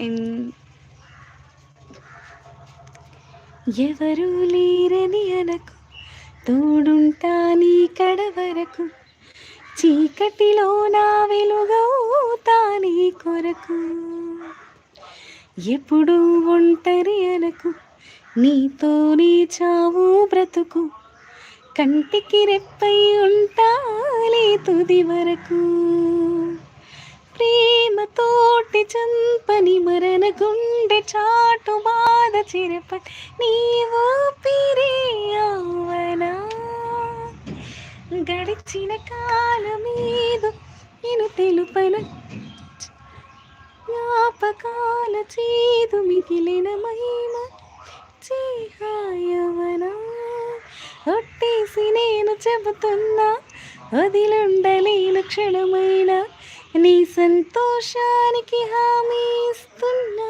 ఎన్ ఎవరూ లేరని అనకు, తోడుంటా నీ కడ వరకు, చీకటిలో నా వెలుగవుతా నీ కొరకు. ఎప్పుడు ఒంటరి అనకు, నీతోనే చావు బ్రతుకు, కంటికి రెప్పై ఉంటాలే తుది వరకు. ప్రేమతోటి చంపని మరణ గుండె చాటు బాధ చిరపని నీవు పిరే అవనా. గడిచిన కాలమేదో నేను తెలుపను, జ్ఞాపకాల చేదు మిగిలిన మహిమ చేహాయవనా. ఒట్టేసి నేను చెబుతున్నా, వదిలుండలేను క్షణమైన, నీ సంతోషానికి హామీ ఇస్తున్నా.